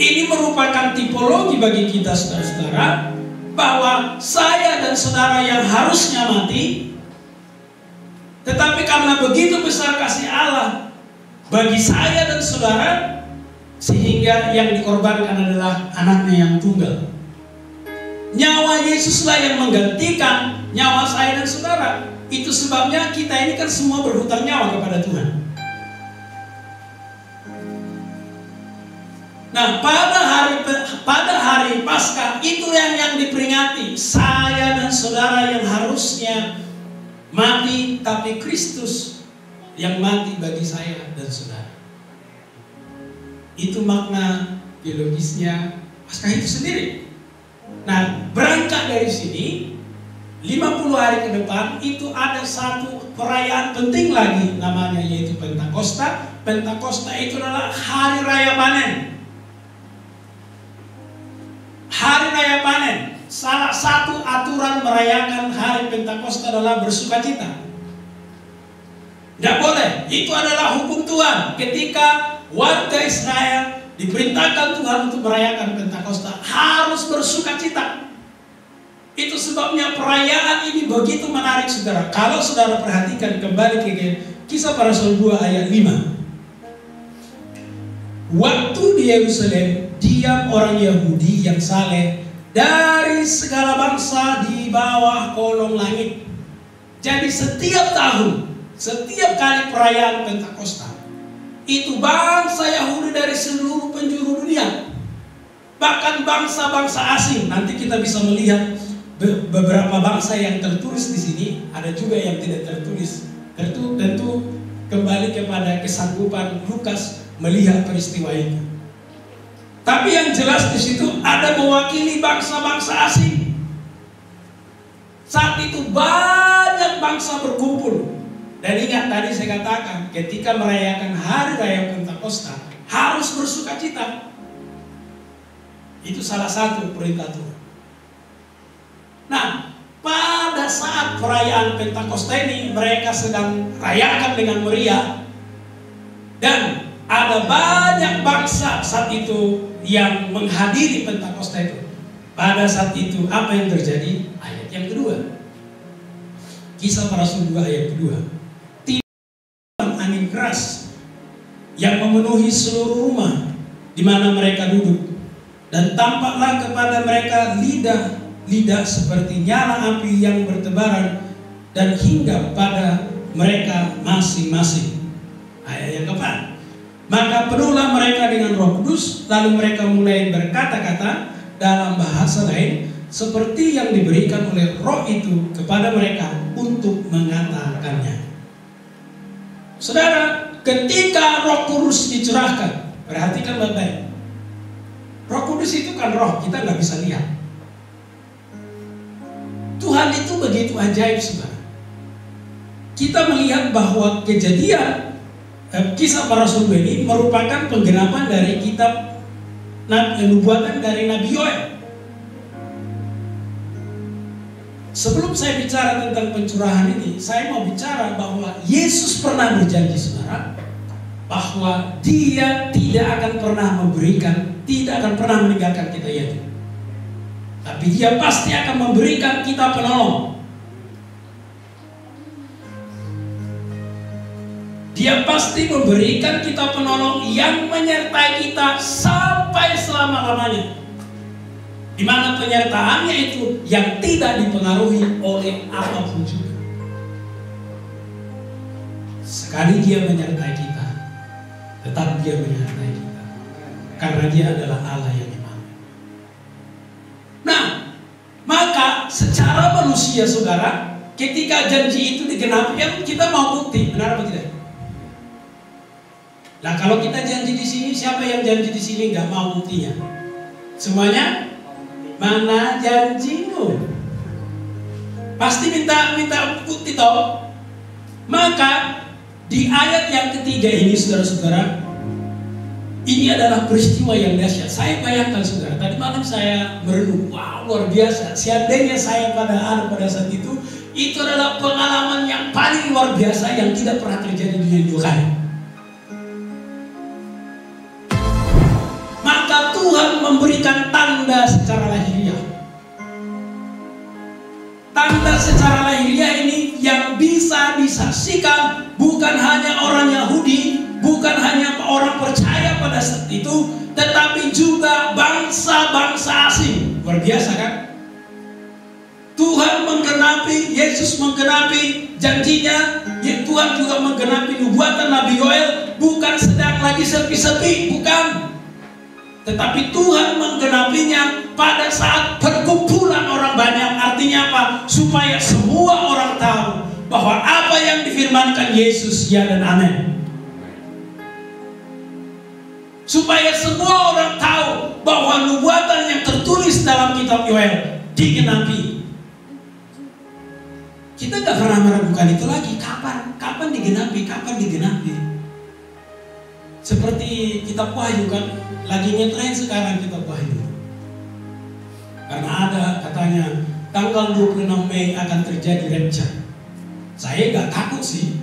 Ini merupakan tipologi bagi kita saudara-saudara, bahwa saya dan saudara yang harusnya mati, tetapi karena begitu besar kasih Allah bagi saya dan saudara, sehingga yang dikorbankan adalah anaknya yang tunggal. Nyawa Yesuslah yang menggantikan nyawa saya dan saudara. Itu sebabnya kita ini kan semua berhutang nyawa kepada Tuhan. Nah, pada hari Paskah itu yang diperingati. Saya dan saudara yang harusnya mati, tapi Kristus yang mati bagi saya dan saudara. Itu makna biologisnya Paskah itu sendiri. Nah, berangkat dari sini, 50 hari ke depan itu ada satu perayaan penting lagi, namanya yaitu Pentakosta. Pentakosta itu adalah hari raya panen. Hari raya panen. Salah satu aturan merayakan hari Pentakosta adalah bersukacita. Tidak boleh. Itu adalah hukum Tuhan. Ketika warga Israel diperintahkan Tuhan untuk merayakan Pentakosta, harus bersukacita. Itu sebabnya perayaan ini begitu menarik, saudara. Kalau saudara perhatikan kembali ke Kisah Para Rasul 2 ayat 5. Waktu di Yerusalem diam orang Yahudi yang saleh dari segala bangsa di bawah kolong langit. Jadi setiap tahun, setiap kali perayaan Pentakosta, itu bangsa Yahudi dari seluruh penjuru dunia, bahkan bangsa-bangsa asing. Nanti kita bisa melihat beberapa bangsa yang tertulis di sini, ada juga yang tidak tertulis. Tentu kembali kepada kesanggupan Lukas melihat peristiwa itu. Tapi yang jelas di situ ada mewakili bangsa-bangsa asing. Saat itu banyak bangsa berkumpul. Dan ingat tadi saya katakan, ketika merayakan hari raya Pentakosta harus bersukacita. Itu salah satu perintah Tuhan. Nah, pada saat perayaan Pentakosta ini mereka sedang rayakan dengan meriah, dan ada banyak bangsa saat itu yang menghadiri Pentakosta itu. Pada saat itu apa yang terjadi? Ayat yang kedua, Kisah Para Rasul 2 ayat kedua. Tiba angin keras yang memenuhi seluruh rumah di mana mereka duduk, dan tampaklah kepada mereka lidah seperti nyala api yang bertebaran dan hinggap pada mereka masing-masing. Ayat yang keempat. Maka penuhlah mereka dengan Roh Kudus, lalu mereka mulai berkata-kata dalam bahasa lain seperti yang diberikan oleh Roh itu kepada mereka untuk mengatakannya. Saudara, ketika Roh Kudus dicurahkan, perhatikan baik-baik. Roh Kudus itu kan roh, kita nggak bisa lihat. Tuhan itu begitu ajaib, saudara. Kita melihat bahwa kejadian Kisah Para Rasul ini merupakan penggenapan dari kitab nubuatan dari Nabi Yoel. Sebelum saya bicara tentang pencurahan ini, saya mau bicara bahwa Yesus pernah berjanji, saudara, bahwa Dia tidak akan pernah memberikan, tidak akan pernah meninggalkan kita yatim. Tapi Dia pasti akan memberikan kita penolong. Dia pasti memberikan kita penolong yang menyertai kita sampai selama-lamanya. Di mana penyertaannya itu yang tidak dipengaruhi oleh apapun juga. Sekali Dia menyertai kita, tetap Dia menyertai kita, karena Dia adalah Allah yang imam. Nah, maka secara manusia, saudara, ketika janji itu digenapi, kita mau bukti, benar atau tidak? Nah, kalau kita janji di sini, siapa yang janji di sini nggak mau buktinya? Semuanya, mana janjimu? Pasti minta bukti toh. Maka di ayat yang ketiga ini, saudara-saudara, ini adalah peristiwa yang dahsyat. Saya bayangkan, saudara, tadi malam saya merenung, wow, luar biasa. Seandainya saya pada saat itu adalah pengalaman yang paling luar biasa yang tidak pernah terjadi di dunia dua kali. Maka Tuhan memberikan tanda secara lahiriah. Tanda secara lahiriah ini yang bisa disaksikan bukan hanya orang Yahudi, bukan hanya orang percaya pada saat itu, tetapi juga bangsa-bangsa asing. Luar biasa kan? Tuhan menggenapi, Yesus menggenapi janjinya, Tuhan juga menggenapi nubuatan Nabi Yoel, bukan sedang lagi sepi-sepi, bukan. Tetapi Tuhan menggenapinya pada saat perkumpulan orang banyak. Artinya apa? Supaya semua orang tahu bahwa apa yang difirmankan Yesus ya dan amin. Supaya semua orang tahu bahwa nubuatan yang tertulis dalam kitab Yoel digenapi. Kita gak pernah meragukan itu lagi. Kapan digenapi? Kapan digenapi? Seperti kitab Wahyu kan, lagi ngetren sekarang kitab Wahyu. Karena ada katanya tanggal 26 Mei akan terjadi rapture. Saya gak takut sih,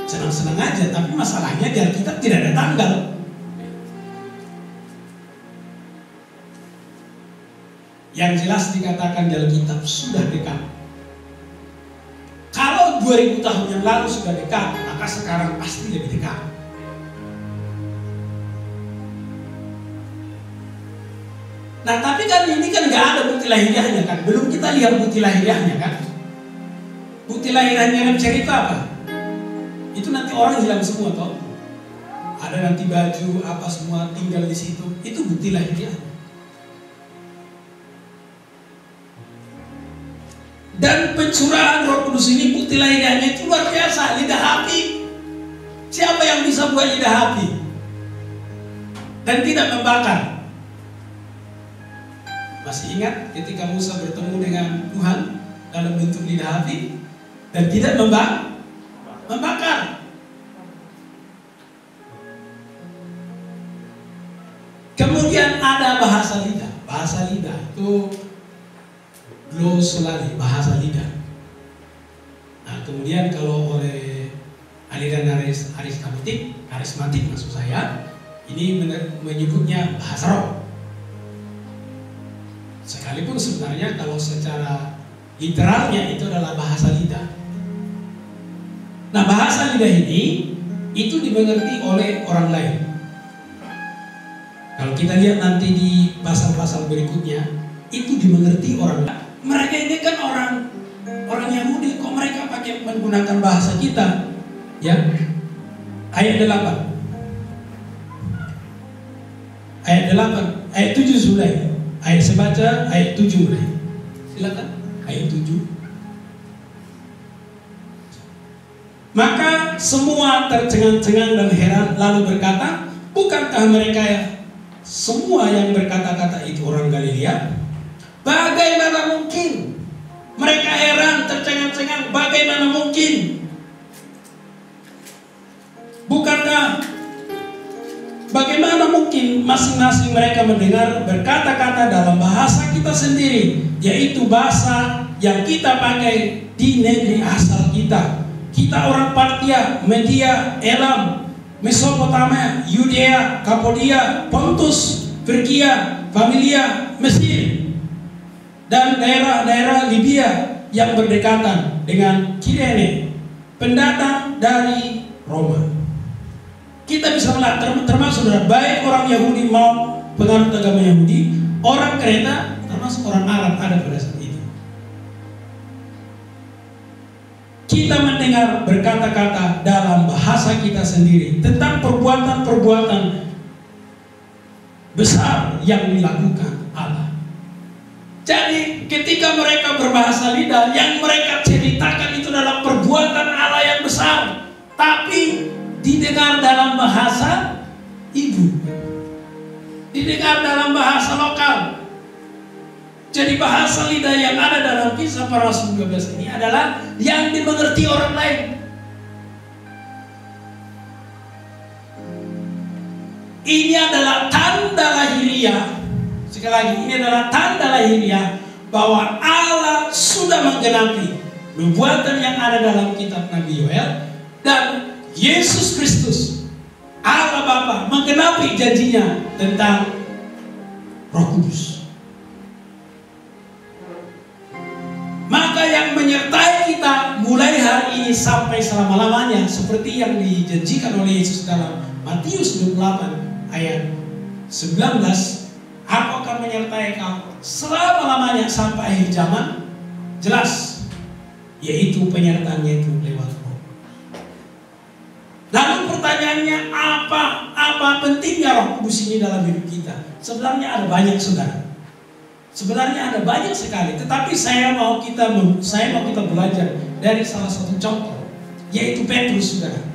senang-senang aja. Tapi masalahnya di Alkitab tidak ada tanggal. Yang jelas dikatakan di Alkitab sudah dekat. Kalau 2000 tahun yang lalu sudah dekat, maka sekarang pasti lebih dekat. Nah tapi kan ini kan gak ada bukti lahiriahnya kan. Belum kita lihat bukti lahiriahnya kan. Bukti lahiriahnya yang cerita apa? Itu nanti orang hilang semua toh. Ada nanti baju apa semua tinggal di situ. Itu bukti lahiriahnya. Dan pencurahan Roh Kudus ini bukti lahiriahnya itu luar biasa. Lidah api. Siapa yang bisa buat lidah api dan tidak membakar? Masih ingat ketika Musa bertemu dengan Tuhan dalam bentuk lidah api dan tidak membakar. Kemudian ada bahasa lidah. Bahasa lidah itu glosolali, bahasa lidah. Nah kemudian kalau oleh aliran karismatik maksud saya, ini menyebutnya bahasa roh. Sekalipun sebenarnya kalau secara literalnya itu adalah bahasa lidah. Nah bahasa lidah ini itu dimengerti oleh orang lain. Kalau kita lihat nanti di pasal-pasal berikutnya, itu dimengerti orang lain. Mereka ini kan orang Yahudi, kok mereka pakai menggunakan bahasa kita? Ya, ayat 8. Ayat 7 mulai. Ayat saya baca ayat 7 mulai. Silakan ayat 7. Maka semua tercengang-cengang dan heran lalu berkata, bukankah mereka semua yang berkata-kata itu orang Galilea? Bagaimana mungkin? Mereka heran, tercengang-cengang, bagaimana mungkin? Bukankah bagaimana mungkin masing-masing mereka mendengar berkata-kata dalam bahasa kita sendiri, yaitu bahasa yang kita pakai di negeri asal kita. Kita orang Partia, Media, Elam, Mesopotamia, Yudea, Kapodia, Pontus, Frigia, Familia, Mesir, dan daerah-daerah Libya yang berdekatan dengan Kirene, pendatang dari Roma. Kita bisa melihat termasuk baik orang Yahudi mau penganut agama Yahudi, orang Kreta, termasuk orang Arab ada pada saat itu. Kita mendengar berkata-kata dalam bahasa kita sendiri tentang perbuatan-perbuatan besar yang dilakukan Allah. Jadi ketika mereka berbahasa lidah, yang mereka ceritakan itu adalah perbuatan Allah yang besar, tapi didengar dalam bahasa ibu, didengar dalam bahasa lokal. Jadi bahasa lidah yang ada dalam Kisah Para Rasul 12 ini adalah yang dimengerti orang lain. Ini adalah tanda lahiriah. Sekali lagi, ini adalah tanda lahiriah bahwa Allah sudah menggenapi nubuatan yang ada dalam kitab Nabi Yoel, dan Yesus Kristus, Allah Bapa, menggenapi janjinya tentang Roh Kudus. Maka yang menyertai kita mulai hari ini sampai selama-lamanya, seperti yang dijanjikan oleh Yesus dalam Matius 28 ayat 19, Aku akan menyertai kau selama-lamanya sampai akhir zaman. Jelas, yaitu penyertaannya itu lewat Roh. Lalu pertanyaannya, apa pentingnya Roh Kudus ini dalam hidup kita? Sebenarnya ada banyak, saudara. Sebenarnya ada banyak sekali. Tetapi saya mau kita belajar dari salah satu contoh, yaitu Petrus, saudara.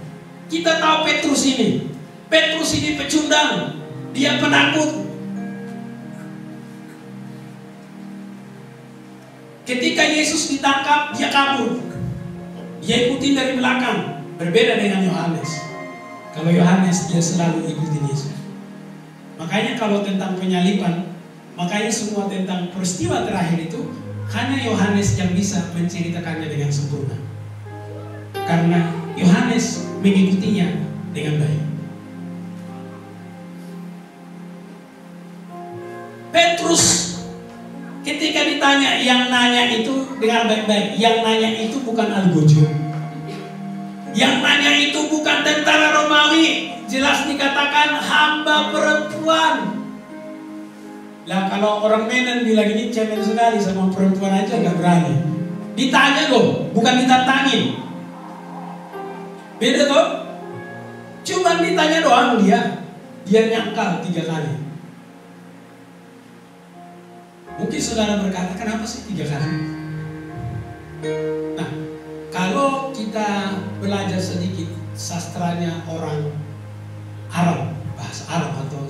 Kita tahu Petrus ini. Petrus ini pecundang. Dia penakut. Ketika Yesus ditangkap, dia kabur. Dia ikutin dari belakang. Berbeda dengan Yohanes. Kalau Yohanes, dia selalu ikutin Yesus. Makanya kalau tentang penyaliban, makanya semua tentang peristiwa terakhir itu hanya Yohanes yang bisa menceritakannya dengan sempurna. Karena Yohanes mengikutinya dengan baik. Petrus ketika ditanya, yang nanya itu dengar baik-baik, yang nanya itu bukan algojo. Yang nanya itu bukan tentara Romawi. Jelas dikatakan hamba perempuan. Lah kalau orang Medan bilang ini cemen sekali sama perempuan aja gak berani. Ditanya loh, bukan ditantangin. Beda toh? Cuma ditanya doang dia. Dia nyangkal 3 kali. Mungkin saudara berkata, kenapa sih 3 kali? Nah, kalau kita belajar sedikit sastranya orang Arab, bahasa Arab atau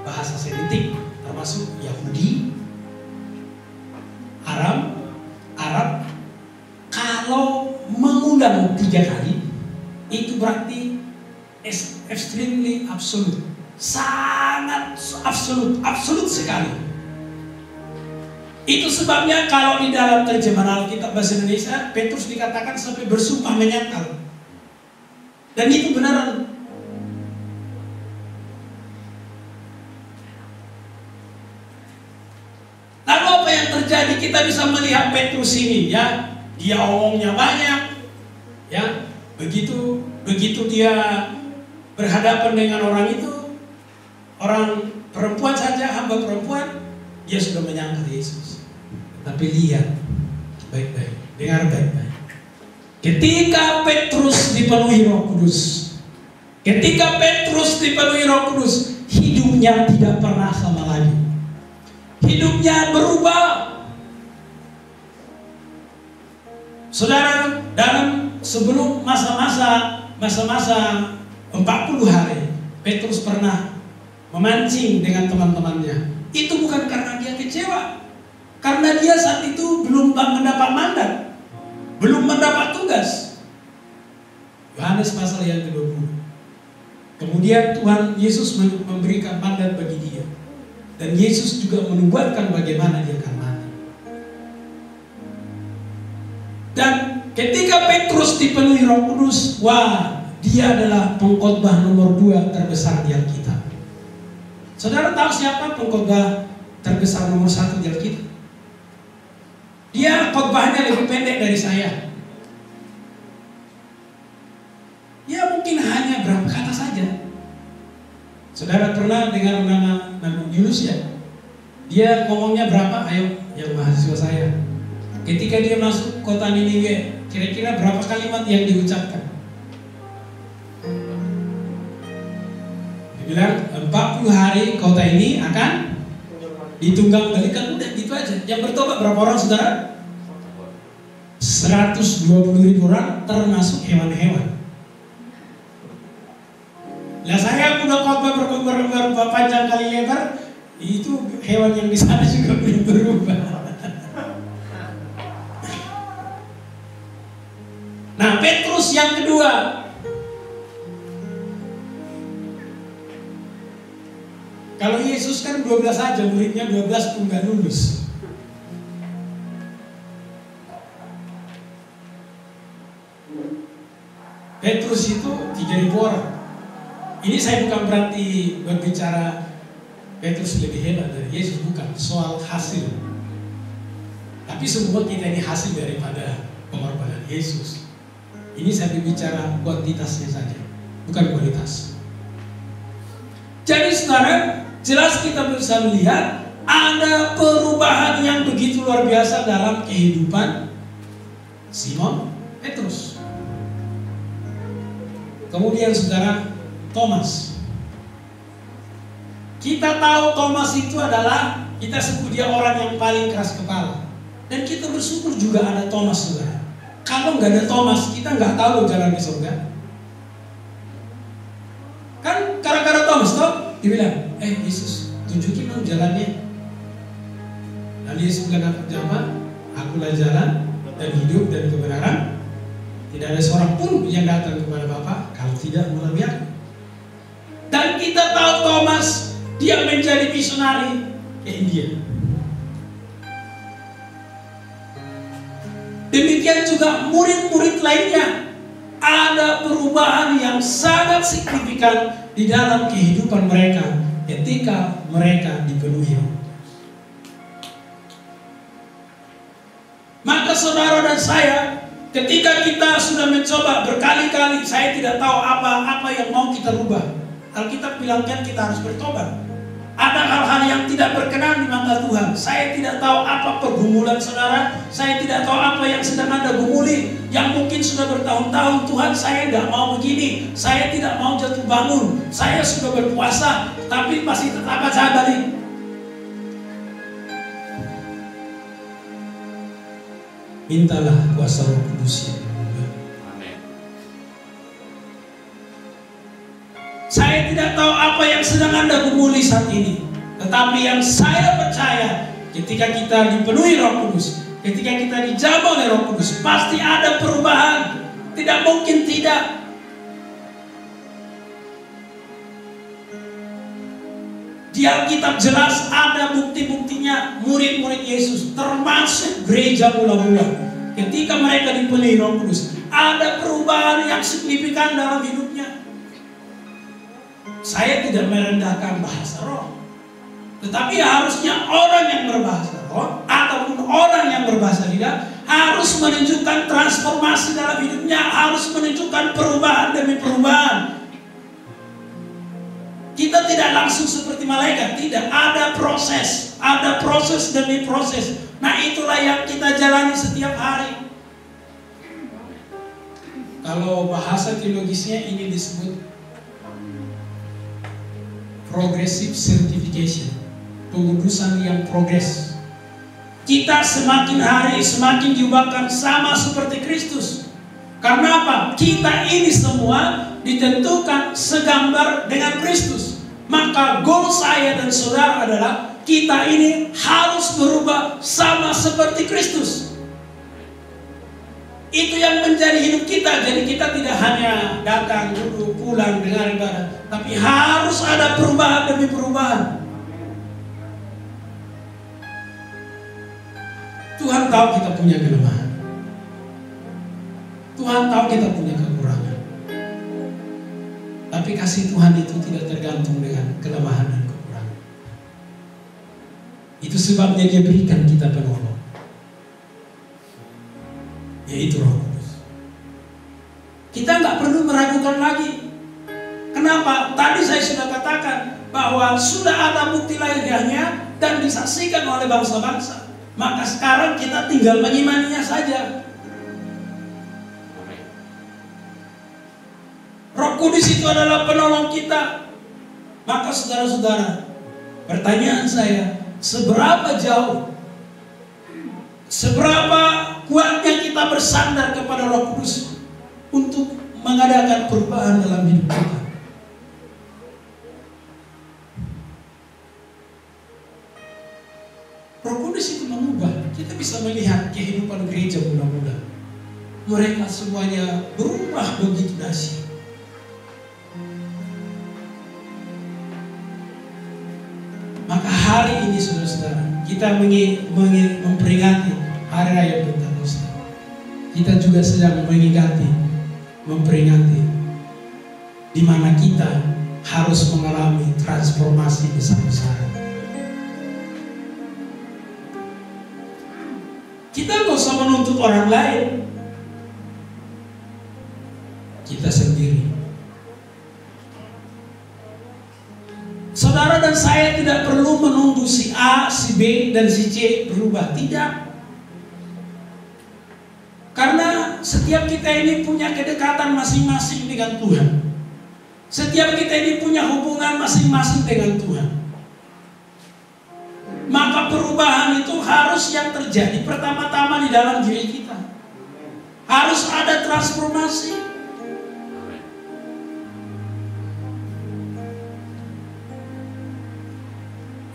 bahasa Semitik, termasuk Yahudi, Arab, kalau mengulang 3 kali, itu berarti extremely absolute, sangat absolut sekali. Itu sebabnya kalau di dalam terjemahan Alkitab bahasa Indonesia, Petrus dikatakan sampai bersumpah menyangkal. Dan itu benaran. Lalu apa yang terjadi? Kita bisa melihat Petrus ini, ya. Dia omongnya banyak, ya. Begitu dia berhadapan dengan orang itu, orang perempuan saja, hamba perempuan, dia sudah menyangkal Yesus. Tapi lihat baik-baik, dengar baik-baik. Ketika Petrus dipenuhi Roh Kudus, hidupnya tidak pernah sama lagi. Hidupnya berubah. Saudara, dalam sebelum masa-masa 40 hari, Petrus pernah memancing dengan teman-temannya. Itu bukan karena dia kecewa, karena dia saat itu belum mendapat mandat, belum mendapat tugas. Yohanes pasal yang ke-20. Kemudian Tuhan Yesus memberikan mandat bagi dia, dan Yesus juga menubuatkan bagaimana dia akan mati. Dan ketika Petrus dipenuhi Roh Kudus, dia adalah pengkhotbah nomor 2 terbesar di Alkitab. Saudara tahu siapa pengkhotbah terbesar nomor 1 di Alkitab? Dia khotbahnya lebih pendek dari saya. Ya mungkin hanya berapa kata saja. Saudara pernah dengar nama Yunus ya? Dia ngomongnya berapa? Ayo, yang mahasiswa saya. Ketika dia masuk kota Niniwe, kira-kira berapa kalimat yang diucapkan? Bilang 40 hari kota ini akan ditunggang balikan, udah gitu aja. Yang bertobat berapa orang, saudara? 120.000 orang, termasuk hewan-hewan. Nah saya udah khotbah panjang kali lebar, itu hewan yang di sana juga belum berubah. Nah Petrus yang kedua. Kalau Yesus kan 12 aja, muridnya 12 pun gak lulus. Petrus itu 3.000 orang. Ini saya bukan berarti berbicara Petrus lebih hebat dari Yesus, bukan soal hasil. Tapi semua kita ini hasil daripada pengorbanan Yesus. Ini saya bicara kuantitasnya saja, bukan kualitas. Jadi saudara, jelas kita bisa melihat ada perubahan yang begitu luar biasa dalam kehidupan Simon Petrus. Kemudian saudara, Thomas. Kita tahu Thomas itu adalah, kita sebut dia orang yang paling keras kepala. Dan kita bersyukur juga ada Thomas, saudara. Kalau nggak ada Thomas, kita nggak tahu jalan ke surga. Kan gara-gara Thomas toh, dibilang, Yesus tunjukin dong jalannya. Lalu Yesus bilang, akulah jalan dan hidup dan kebenaran. Tidak ada seorang pun yang datang kepada Bapa kalau tidak melalui aku. Dan kita tahu Thomas, dia menjadi misionari ke India. Demikian juga murid-murid lainnya. Ada perubahan yang sangat signifikan di dalam kehidupan mereka ketika mereka dipenuhi Roh. Maka saudara dan saya, ketika kita sudah mencoba berkali-kali, saya tidak tahu apa yang mau kita rubah. Alkitab bilangkan kita harus bertobat. Ada hal-hal yang tidak berkenan di mata Tuhan. Saya tidak tahu apa pergumulan saudara. Saya tidak tahu apa yang sedang Anda gumuli. Yang mungkin sudah bertahun-tahun, Tuhan saya tidak mau begini. Saya tidak mau jatuh bangun. Saya sudah berpuasa, tapi masih tetap aja balik. Mintalah kuasa Roh Kudus. Saya tidak tahu apa yang sedang Anda gumuli saat ini. Tetapi yang saya percaya, ketika kita dipenuhi Roh Kudus, ketika kita dijamah oleh Roh Kudus, pasti ada perubahan. Tidak mungkin tidak. Di Alkitab jelas ada bukti-buktinya murid-murid Yesus, termasuk gereja mula-mula. Ketika mereka dipenuhi Roh Kudus, ada perubahan yang signifikan dalam hidupnya. Saya tidak merendahkan bahasa roh, tetapi harusnya orang yang berbahasa roh ataupun orang yang berbahasa lidah harus menunjukkan transformasi dalam hidupnya, harus menunjukkan perubahan demi perubahan. Kita tidak langsung seperti malaikat, tidak, ada proses demi proses. Nah, itulah yang kita jalani setiap hari. Kalau bahasa teologisnya ini disebut progressive sanctification, pengudusan yang progres. Kita semakin hari semakin diubahkan sama seperti Kristus. Karena apa? Kita ini semua ditentukan segambar dengan Kristus. Maka goal saya dan saudara adalah kita ini harus berubah sama seperti Kristus. Itu yang menjadi hidup kita. Jadi kita tidak hanya datang, duduk, pulang, dengar ibadah, tapi harus ada perubahan demi perubahan. Tuhan tahu kita punya kelemahan. Tuhan tahu kita punya kekurangan. Tapi kasih Tuhan itu tidak tergantung dengan kelemahan dan kekurangan. Itu sebabnya Dia berikan kita penolong, yaitu Roh Kudus. Kita nggak perlu meragukan lagi. Kenapa? Tadi saya sudah katakan bahwa sudah ada bukti lahiriahnya dan disaksikan oleh bangsa-bangsa. Maka sekarang kita tinggal mengimaninya saja. Roh Kudus itu adalah penolong kita. Maka saudara-saudara, pertanyaan saya, seberapa jauh, seberapa kuatnya kita bersandar kepada Roh Kudus untuk mengadakan perubahan dalam hidup kita? Roh Kudus itu mengubah. Kita bisa melihat kehidupan gereja mula-mula. Mereka semuanya berubah begitu dahsyat. Maka hari ini saudara-saudara, kita memperingati Hari Raya Pentakosta. Kita juga sedang memperingati di mana kita harus mengalami transformasi besar-besaran. Kita nggak usah menuntut orang lain, kita sendiri. Saudara dan saya tidak perlu menunggu si A, si B, dan si C berubah. Tidak. Karena setiap kita ini punya kedekatan masing-masing dengan Tuhan. Setiap kita ini punya hubungan masing-masing dengan Tuhan. Maka perubahan itu harus yang terjadi pertama-tama di dalam diri kita. Harus ada transformasi.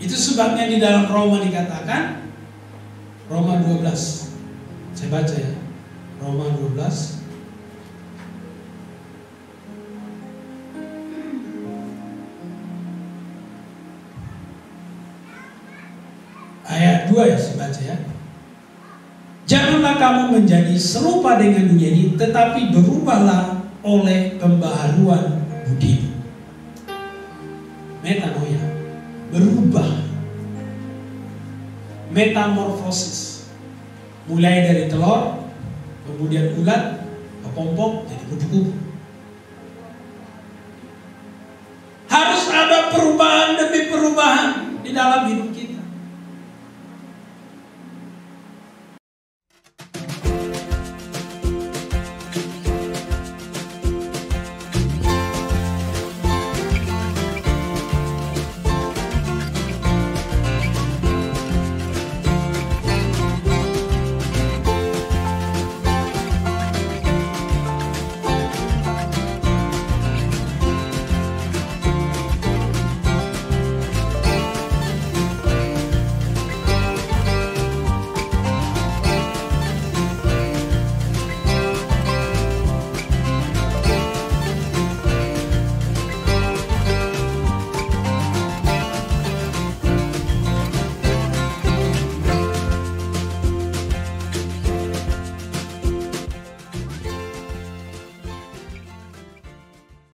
Itu sebabnya di dalam Roma dikatakan, Roma 12, saya baca ya, Roma 12 ayat 2 ya, saya baca ya. Janganlah kamu menjadi serupa dengan dunia ini, tetapi berubahlah oleh pembaharuan budi. Metanoia, berubah, metamorfosis, mulai dari telur, kemudian ulat, kepompong, jadi kupu-kupu. Harus ada perubahan demi perubahan di dalam hidup kita.